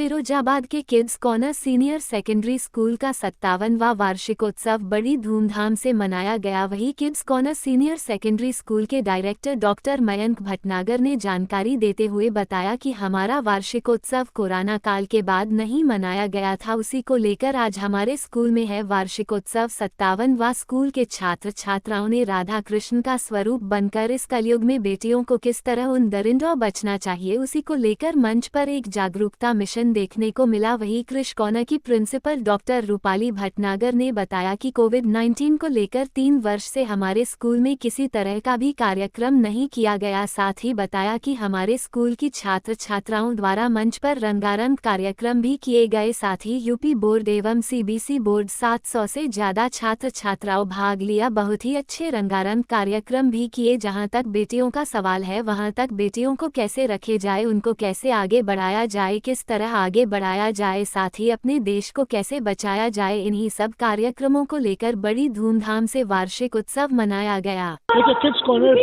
फिरोजाबाद के kids corner senior secondary school का 57वां वार्षिकोत्सव बड़ी धूमधाम से मनाया गया। वहीं kids corner senior secondary school के डायरेक्टर डॉक्टर मयंक भटनागर ने जानकारी देते हुए बताया कि हमारा वार्षिकोत्सव कोरोना काल के बाद नहीं मनाया गया था, उसी को लेकर आज हमारे स्कूल में है वार्षिकोत्सव। 57वां स्कूल के छात्र छात्राओं ने राधा कृष्ण का स्वरूप बनकर इस कलयुग में बेटियों को किस तरह उन दरिंदों बचना चाहिए, उसी को लेकर मंच पर एक जागरूकता मिशन देखने को मिला। वहीं कृष कॉर्नर की प्रिंसिपल डॉक्टर रूपाली भटनागर ने बताया कि कोविड-19 को लेकर 3 वर्ष से हमारे स्कूल में किसी तरह का भी कार्यक्रम नहीं किया गया। साथ ही बताया कि हमारे स्कूल की छात्र छात्राओं द्वारा मंच पर रंगारंग कार्यक्रम भी किए गए। साथ ही यूपी बोर्ड एवं सीबीएसई बोर्ड 700 से ज्यादा छात्र छात्राओं भाग लिया। बहुत ही अच्छे रंगारंग कार्यक्रम भी किए। जहां तक बेटियों का सवाल है, वहां तक बेटियों को कैसे रखे जाए, उनको कैसे आगे बढ़ाया जाए, किस तरह आगे बढ़ाया जाए, साथ ही अपने देश को कैसे बचाया जाए, इन्हीं सब कार्यक्रमों को लेकर बड़ी धूमधाम से वार्षिक उत्सव मनाया गया। किड्स कॉर्नर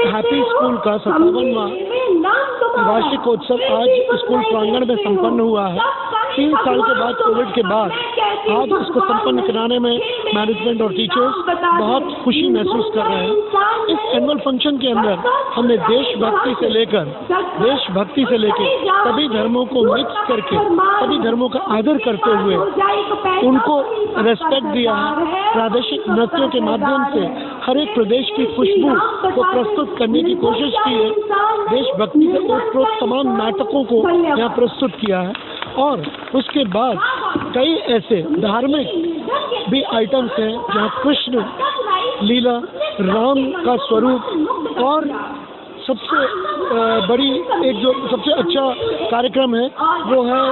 हैप्पी स्कूल का 57वां वार्षिकोत्सव आज स्कूल प्रांगण में संपन्न हुआ है। 3 साल के बाद, कोविड के बाद आज इसको संपन्न कराने में मैनेजमेंट और टीचर्स बहुत खुशी महसूस कर रहे हैं। इस एनुअल फंक्शन के अंदर हमने देशभक्ति से लेकर सभी धर्मों को मिक्स करके, सभी धर्मों का आदर करते हुए उनको रेस्पेक्ट दिया है। प्रादेशिक नृत्यों के माध्यम से हर एक प्रदेश की खुशबू को प्रस्तुत करने की कोशिश की है। देशभक्ति से ओतप्रोत तमाम नाटकों को यहाँ प्रस्तुत किया है और उसके बाद कई ऐसे धार्मिक भी आइटम्स हैं जहाँ कृष्ण लीला, राम का स्वरूप और सबसे बड़ी एक जो सबसे अच्छा कार्यक्रम है वो है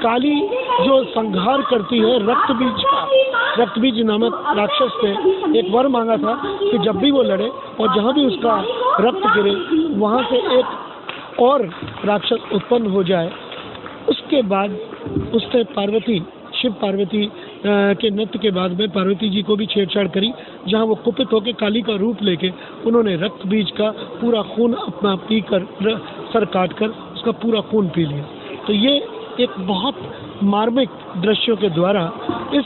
काली जो संहार करती है रक्तबीज नामक राक्षस से एक वर मांगा था कि जब भी वो लड़े और जहाँ भी उसका रक्त गिरे वहाँ से एक और राक्षस उत्पन्न हो जाए। उसके बाद उसने शिव पार्वती के नृत्य के बाद में पार्वती जी को भी छेड़छाड़ करी, जहां वो कुपित होकर काली का रूप लेके उन्होंने रक्त बीज का पूरा खून अपना पीकर सर काटकर उसका पूरा खून पी लिया। तो ये एक बहुत मार्मिक दृश्यों के द्वारा इस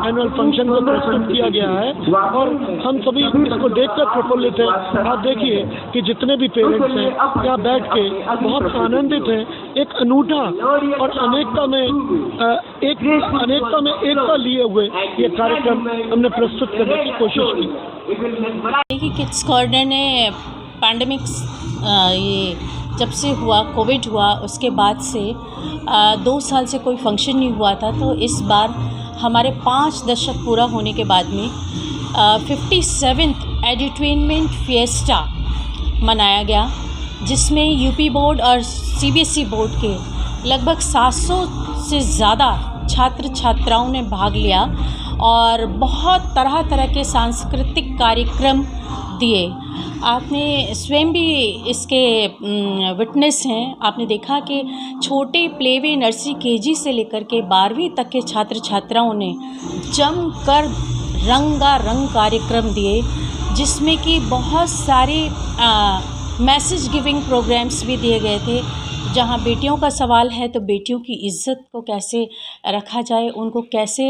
एनुअल फंक्शन को प्रस्तुत किया गया है और हम सभी इसको देखकर प्रफुल्लित हैं। आप देखिए कि जितने भी पेरेंट्स हैं यहाँ बैठ के बहुत आनंदित हैं। एक अनूठा और अनेकता में एकता लिए हुए ये कार्यक्रम हमने प्रस्तुत करने की कोशिश की। किड्स कॉर्नर ने पैंडेमिक ये जब से हुआ, कोविड हुआ, उसके बाद से 2 साल से कोई फंक्शन नहीं हुआ था, तो इस बार हमारे 5 दशक पूरा होने के बाद में 57th एडुटेनमेंट फिएस्टा मनाया गया, जिसमें यूपी बोर्ड और सीबीएसई बोर्ड के लगभग 700 से ज़्यादा छात्र छात्राओं ने भाग लिया और बहुत तरह तरह के सांस्कृतिक कार्यक्रम दिए। आपने स्वयं भी इसके विटनेस हैं। आपने देखा कि छोटे प्लेवे नर्सरी केजी से लेकर के 12वीं तक के छात्र छात्राओं ने जमकर रंगारंग कार्यक्रम दिए, जिसमें कि बहुत सारे मैसेज गिविंग प्रोग्राम्स भी दिए गए थे। जहाँ बेटियों का सवाल है तो बेटियों की इज़्ज़त को कैसे रखा जाए, उनको कैसे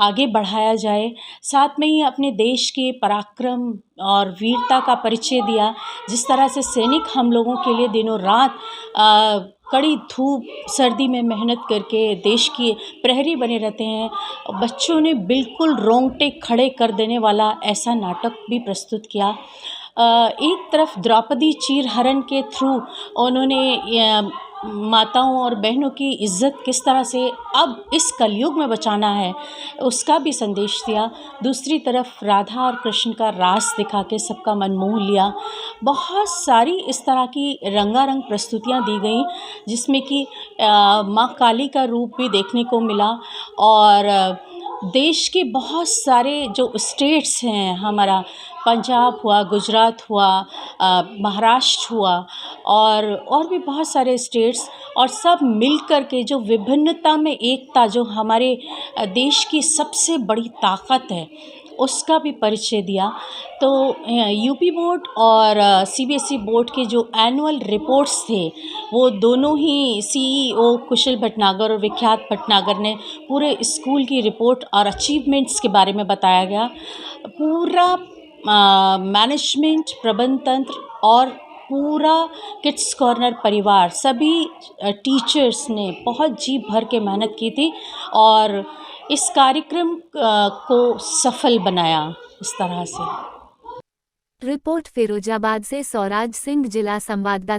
आगे बढ़ाया जाए, साथ में ही अपने देश के पराक्रम और वीरता का परिचय दिया। जिस तरह से सैनिक हम लोगों के लिए दिनों रात कड़ी धूप सर्दी में मेहनत करके देश की प्रहरी बने रहते हैं, बच्चों ने बिल्कुल रोंगटे खड़े कर देने वाला ऐसा नाटक भी प्रस्तुत किया। एक तरफ द्रौपदी चीरहरण के थ्रू उन्होंने माताओं और बहनों की इज़्ज़त किस तरह से अब इस कलयुग में बचाना है उसका भी संदेश दिया। दूसरी तरफ राधा और कृष्ण का रास दिखा के सबका मन मोह लिया। बहुत सारी इस तरह की रंगारंग प्रस्तुतियाँ दी गई, जिसमें कि माँ काली का रूप भी देखने को मिला और देश के बहुत सारे जो स्टेट्स हैं, हमारा पंजाब हुआ, गुजरात हुआ, महाराष्ट्र हुआ और भी बहुत सारे स्टेट्स, और सब मिलकर के जो विभिन्नता में एकता, जो हमारे देश की सबसे बड़ी ताकत है, उसका भी परिचय दिया। तो यूपी बोर्ड और सीबीएसई बोर्ड के जो एनुअल रिपोर्ट्स थे वो दोनों ही सीईओ कुशल भटनागर और विख्यात भटनागर ने पूरे स्कूल की रिपोर्ट और अचीवमेंट्स के बारे में बताया गया। पूरा मैनेजमेंट, प्रबंध तंत्र और पूरा किड्स कॉर्नर परिवार, सभी टीचर्स ने बहुत जी भर के मेहनत की थी और इस कार्यक्रम को सफल बनाया इस तरह से। रिपोर्ट फिरोजाबाद से सौराज सिंह, जिला संवाददाता।